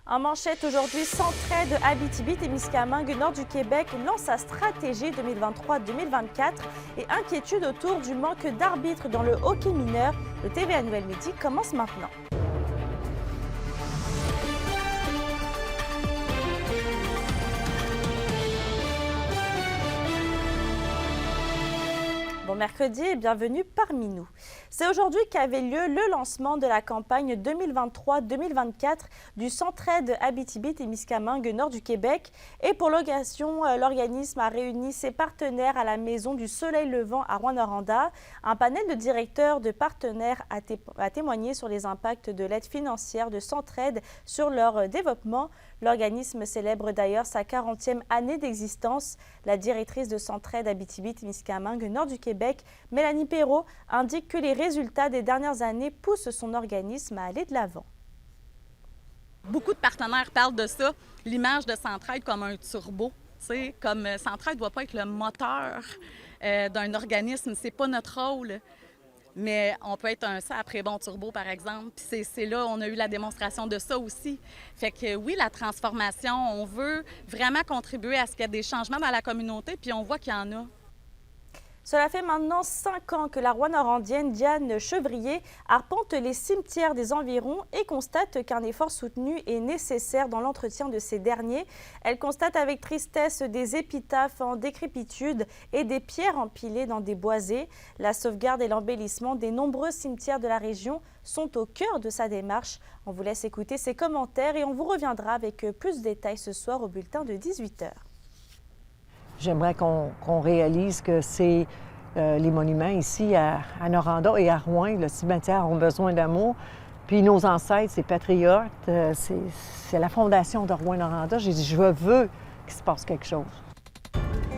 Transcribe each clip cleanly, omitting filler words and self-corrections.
En manchette aujourd'hui, Centraide Abitibi-Témiscamingue, nord du Québec, lance sa stratégie 2023-2024 et inquiétude autour du manque d'arbitres dans le hockey mineur. Le TVA Nouvelle Midi commence maintenant. Bon mercredi et bienvenue parmi nous. C'est aujourd'hui qu'avait lieu le lancement de la campagne 2023-2024 du Centraide Abitibi-Témiscamingue nord du Québec. Et pour l'occasion, l'organisme a réuni ses partenaires à la Maison du Soleil Levant à Rouyn-Noranda. Un panel de directeurs de partenaires a témoigné sur les impacts de l'aide financière de Centraide sur leur développement. L'organisme célèbre d'ailleurs sa 40e année d'existence. La directrice de Centraide Abitibi-Témiscamingue nord du Québec, Mélanie Perrault, indique que les résultats des dernières années poussent son organisme à aller de l'avant. Beaucoup de partenaires parlent de ça, l'image de Centraide comme un turbo. Comme Centraide ne doit pas être le moteur d'un organisme, c'est pas notre rôle. Mais on peut être un après bon turbo, par exemple. Puis c'est là, on a eu la démonstration de ça aussi. Fait que oui, la transformation, on veut vraiment contribuer à ce qu'il y ait des changements dans la communauté, puis on voit qu'il y en a. Cela fait maintenant 5 ans que la Rouyn-Norandienne Diane Chevrier arpente les cimetières des environs et constate qu'un effort soutenu est nécessaire dans l'entretien de ces derniers. Elle constate avec tristesse des épitaphes en décrépitude et des pierres empilées dans des boisés. La sauvegarde et l'embellissement des nombreux cimetières de la région sont au cœur de sa démarche. On vous laisse écouter ses commentaires et on vous reviendra avec plus de détails ce soir au bulletin de 18h. J'aimerais qu'on réalise que c'est les monuments ici à Noranda et à Rouyn, le cimetière, ont besoin d'amour. Puis nos ancêtres, c'est patriotes, c'est la fondation de Rouyn-Noranda. J'ai dit, je veux qu'il se passe quelque chose.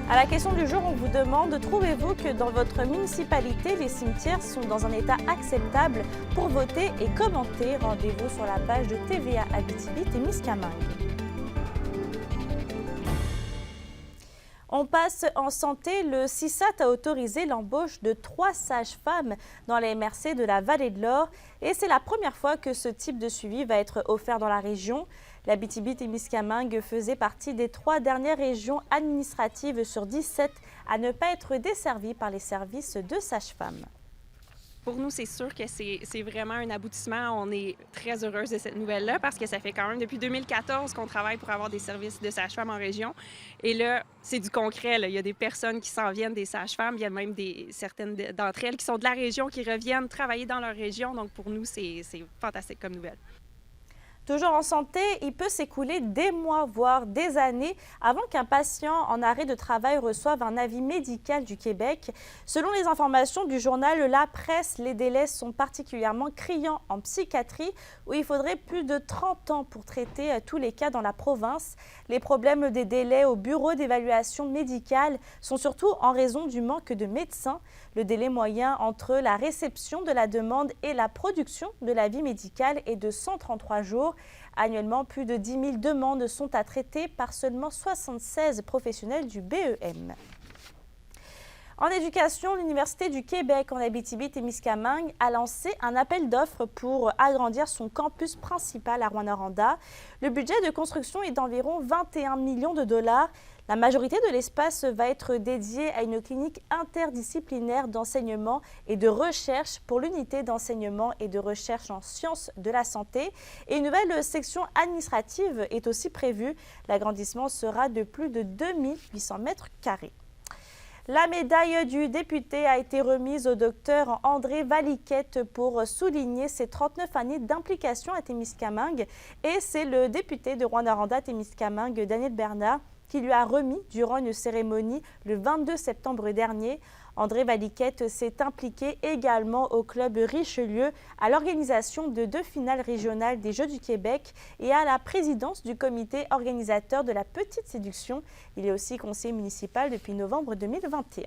À la question du jour, on vous demande, trouvez-vous que dans votre municipalité, les cimetières sont dans un état acceptable? Pour voter et commenter, rendez-vous sur la page de TVA Abitibi-Témiscamingue. On passe en santé. Le CISAT a autorisé l'embauche de 3 sages-femmes dans les MRC de la Vallée de l'Or. Et c'est la première fois que ce type de suivi va être offert dans la région. L'Abitibi-Témiscamingue faisait partie des 3 dernières régions administratives sur 17 à ne pas être desservies par les services de sages-femmes. Pour nous, c'est sûr que c'est vraiment un aboutissement. On est très heureuse de cette nouvelle-là parce que ça fait quand même depuis 2014 qu'on travaille pour avoir des services de sages-femmes en région. Et là, c'est du concret. Là. Il y a des personnes qui s'en viennent, des sages-femmes. Il y a même certaines d'entre elles qui sont de la région, qui reviennent travailler dans leur région. Donc, pour nous, c'est fantastique comme nouvelle. Toujours en santé, il peut s'écouler des mois, voire des années, avant qu'un patient en arrêt de travail reçoive un avis médical du Québec. Selon les informations du journal La Presse, les délais sont particulièrement criants en psychiatrie, où il faudrait plus de 30 ans pour traiter tous les cas dans la province. Les problèmes des délais au bureau d'évaluation médicale sont surtout en raison du manque de médecins. Le délai moyen entre la réception de la demande et la production de l'avis médical est de 133 jours. Annuellement, plus de 10 000 demandes sont à traiter par seulement 76 professionnels du BEM. En éducation, l'Université du Québec en Abitibi-Témiscamingue a lancé un appel d'offres pour agrandir son campus principal à Rouyn-Noranda. Le budget de construction est d'environ 21 millions de dollars. La majorité de l'espace va être dédiée à une clinique interdisciplinaire d'enseignement et de recherche pour l'unité d'enseignement et de recherche en sciences de la santé. Et une nouvelle section administrative est aussi prévue. L'agrandissement sera de plus de 2800 mètres carrés. La médaille du député a été remise au docteur André Valiquette pour souligner ses 39 années d'implication à Témiscamingue. Et c'est le député de Rouyn-Noranda-Témiscamingue, Daniel Bernard, qui lui a remis durant une cérémonie le 22 septembre dernier. André Valiquette s'est impliqué également au club Richelieu à l'organisation de 2 finales régionales des Jeux du Québec et à la présidence du comité organisateur de la Petite Séduction. Il est aussi conseiller municipal depuis novembre 2021.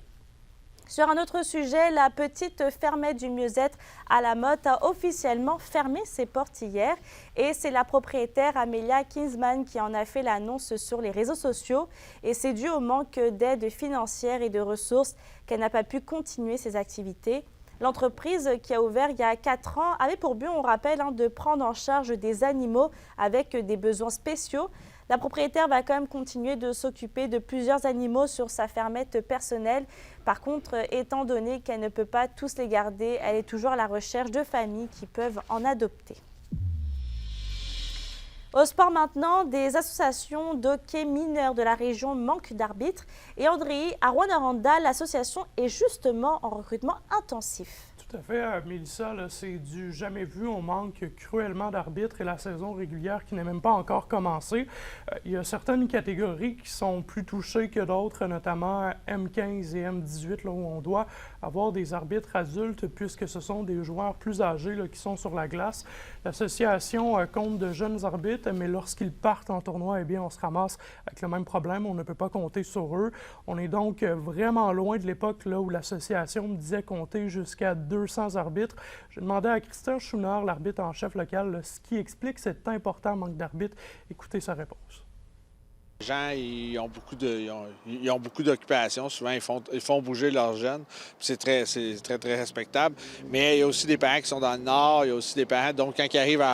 Sur un autre sujet, la petite fermette du mieux-être à la Motte a officiellement fermé ses portes hier. Et c'est la propriétaire Amelia Kinsman qui en a fait l'annonce sur les réseaux sociaux. Et c'est dû au manque d'aide financière et de ressources qu'elle n'a pas pu continuer ses activités. L'entreprise qui a ouvert il y a 4 ans avait pour but, on rappelle, de prendre en charge des animaux avec des besoins spéciaux. La propriétaire va quand même continuer de s'occuper de plusieurs animaux sur sa fermette personnelle. Par contre, étant donné qu'elle ne peut pas tous les garder, elle est toujours à la recherche de familles qui peuvent en adopter. Au sport maintenant, des associations d'hockey mineurs de la région manquent d'arbitres. Et André, à Rouyn-Noranda, l'association est justement en recrutement intensif. Tout à fait, Mélissa, c'est du jamais vu. On manque cruellement d'arbitres et la saison régulière qui n'est même pas encore commencée. Il y a certaines catégories qui sont plus touchées que d'autres, notamment M15 et M18, là, où on doit avoir des arbitres adultes puisque ce sont des joueurs plus âgés là, qui sont sur la glace. L'association compte de jeunes arbitres, mais lorsqu'ils partent en tournoi, eh bien, on se ramasse avec le même problème. On ne peut pas compter sur eux. On est donc vraiment loin de l'époque là, où l'association me disait compter jusqu'à 200 arbitres. J'ai demandé à Christian Chouinard, l'arbitre en chef local, là, ce qui explique cet important manque d'arbitres. Écoutez sa réponse. Les gens, ils ont beaucoup d'occupations. Souvent, ils font bouger leurs jeunes. C'est très, très respectable. Mais il y a aussi des parents qui sont dans le nord. Il y a aussi des parents, donc quand ils arrivent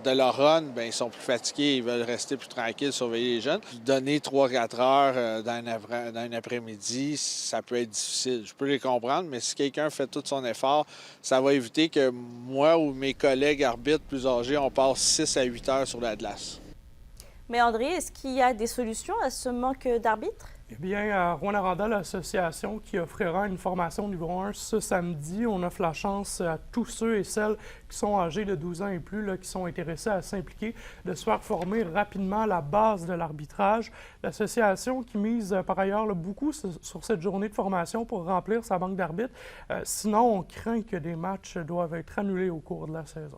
de leur run, bien, ils sont plus fatigués. Ils veulent rester plus tranquilles, surveiller les jeunes. Donner 3-4 heures dans un après-midi, ça peut être difficile. Je peux les comprendre, mais si quelqu'un fait tout son effort, ça va éviter que moi ou mes collègues arbitres plus âgés, on passe 6 à 8 heures sur la glace. Mais André, est-ce qu'il y a des solutions à ce manque d'arbitres? Eh bien, à Rouyn-Noranda, l'association qui offrira une formation niveau 1 ce samedi, on offre la chance à tous ceux et celles qui sont âgés de 12 ans et plus, là, qui sont intéressés à s'impliquer, de se faire former rapidement à la base de l'arbitrage. L'association qui mise par ailleurs là, beaucoup sur cette journée de formation pour remplir sa banque d'arbitres. Sinon, on craint que des matchs doivent être annulés au cours de la saison.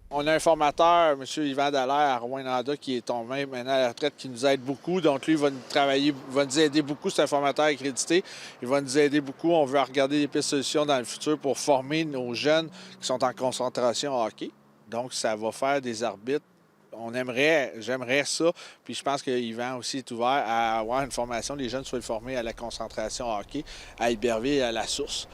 On a un formateur, M. Yvan Dallaire, à Rouyn-Noranda, qui est tombé maintenant à la retraite, qui nous aide beaucoup. Donc, lui, il va nous aider beaucoup. C'est un formateur accrédité. Il va nous aider beaucoup. On veut regarder des pistes de solutions dans le futur pour former nos jeunes qui sont en concentration hockey. Donc, ça va faire des arbitres. J'aimerais ça. Puis je pense que Yvan aussi est ouvert à avoir une formation. Les jeunes soient formés à la concentration hockey, à Iberville et à la Source.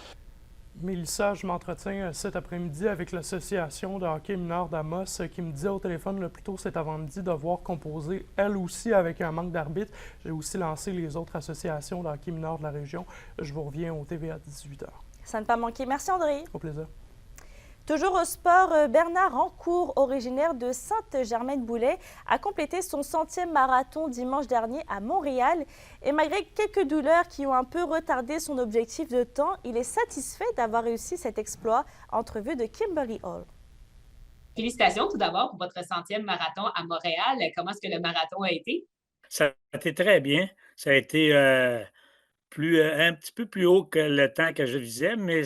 Mélissa, je m'entretiens cet après-midi avec l'association de hockey mineur d'Amos qui me disait au téléphone le plus tôt cet avant-midi devoir composer elle aussi avec un manque d'arbitres. J'ai aussi lancé les autres associations de hockey mineur de la région. Je vous reviens au TVA 18h. Ça ne pas manquer. Merci André. Au plaisir. Toujours au sport, Bernard Rancourt, originaire de Sainte-Germaine-Boulay, a complété son 100e marathon dimanche dernier à Montréal. Et malgré quelques douleurs qui ont un peu retardé son objectif de temps, il est satisfait d'avoir réussi cet exploit. Entrevue de Kimberly Hall. Félicitations tout d'abord pour votre 100e marathon à Montréal. Comment est-ce que le marathon a été? Ça a été très bien. Ça a été un petit peu plus haut que le temps que je visais, mais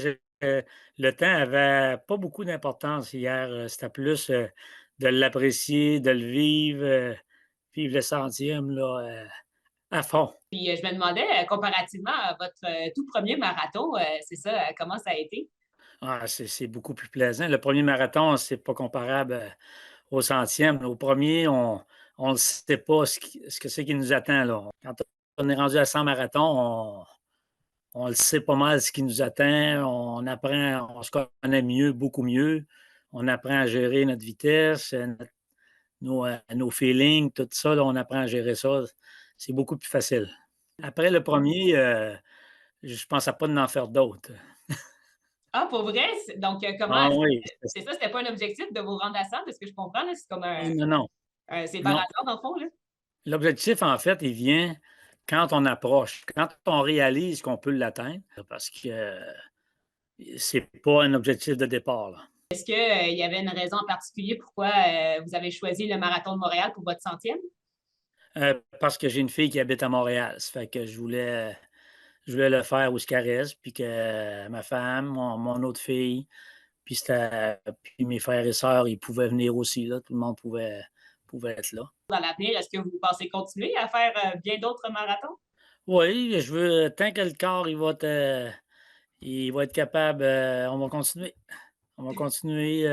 le temps avait pas beaucoup d'importance hier. C'était plus de l'apprécier, de le vivre, vivre le 100e là, à fond. Puis je me demandais, comparativement à votre tout premier marathon, c'est ça, comment ça a été? Ah, c'est beaucoup plus plaisant. Le premier marathon, c'est pas comparable au 100e. Au premier, on ne sait pas ce que c'est qui nous attend. Là. Quand on est rendu à 100 marathons, on le sait pas mal ce qui nous attend. On apprend, on se connaît mieux, beaucoup mieux. On apprend à gérer notre vitesse, nos feelings, tout ça. Là, on apprend à gérer ça. C'est beaucoup plus facile. Après le premier, je ne pensais pas d'en faire d'autres. Ah, pour vrai? Donc, comment Ah oui. c'est ça, c'était pas un objectif de vous rendre à 100, parce que je comprends, là, c'est comme Non. c'est Non. par hasard, dans le fond, là? L'objectif, en fait, il vient quand on approche, quand on réalise qu'on peut l'atteindre, parce que c'est pas un objectif de départ. Là. Est-ce qu'il y avait une raison en particulier pourquoi vous avez choisi le marathon de Montréal pour votre 100e? Parce que j'ai une fille qui habite à Montréal. Ça fait que je voulais le faire où ce qu'elle reste, puis que ma femme, mon autre fille, puis mes frères et sœurs, ils pouvaient venir aussi. Là. Tout le monde pouvait être là. Dans l'avenir, est-ce que vous pensez continuer à faire bien d'autres marathons? Oui, je veux, tant que le corps il va être capable, on va continuer. On va continuer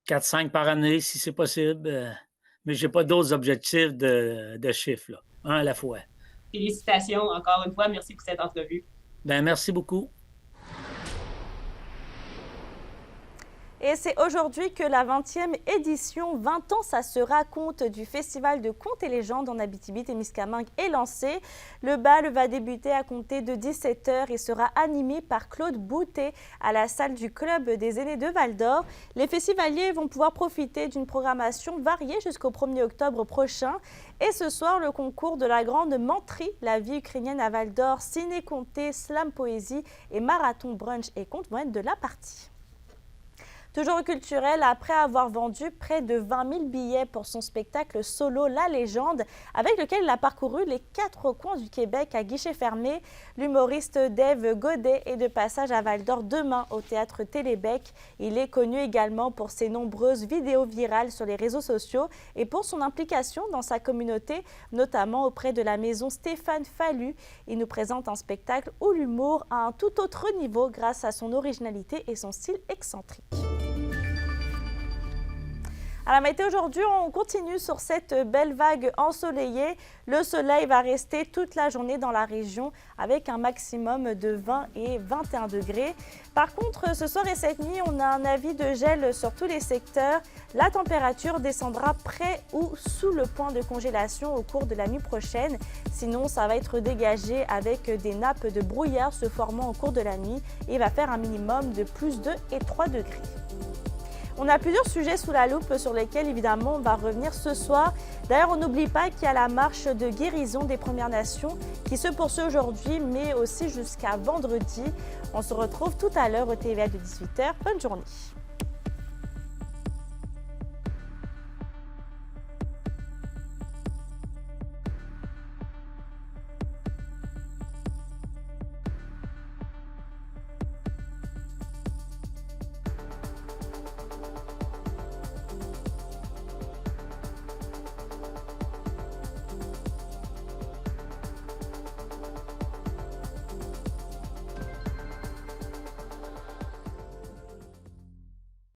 4-5 par année si c'est possible. Mais je n'ai pas d'autres objectifs de chiffres, là. Un à la fois. Félicitations encore une fois. Merci pour cette entrevue. Bien, merci beaucoup. Et c'est aujourd'hui que la 20e édition 20 ans, ça se raconte du Festival de contes et légendes en Abitibi-Témiscamingue est lancé. Le bal va débuter à compter de 17h et sera animé par Claude Boutet à la salle du Club des aînés de Val-d'Or. Les festivaliers vont pouvoir profiter d'une programmation variée jusqu'au 1er octobre prochain. Et ce soir, le concours de la grande menterie, la vie ukrainienne à Val-d'Or, ciné-comté, slam poésie et marathon brunch et contes vont être de la partie. Toujours culturel, après avoir vendu près de 20 000 billets pour son spectacle solo La Légende, avec lequel il a parcouru les 4 coins du Québec à guichet fermé, l'humoriste Dave Godet est de passage à Val-d'Or demain au Théâtre Télébec. Il est connu également pour ses nombreuses vidéos virales sur les réseaux sociaux et pour son implication dans sa communauté, notamment auprès de la maison Stéphane Fallu. Il nous présente un spectacle où l'humour a un tout autre niveau grâce à son originalité et son style excentrique. À la météo aujourd'hui, on continue sur cette belle vague ensoleillée. Le soleil va rester toute la journée dans la région avec un maximum de 20 et 21 degrés. Par contre, ce soir et cette nuit, on a un avis de gel sur tous les secteurs. La température descendra près ou sous le point de congélation au cours de la nuit prochaine. Sinon, ça va être dégagé avec des nappes de brouillard se formant au cours de la nuit et va faire un minimum de plus 2 et 3 degrés. On a plusieurs sujets sous la loupe sur lesquels, évidemment, on va revenir ce soir. D'ailleurs, on n'oublie pas qu'il y a la marche de guérison des Premières Nations qui se poursuit aujourd'hui, mais aussi jusqu'à vendredi. On se retrouve tout à l'heure au TVA de 18h. Bonne journée.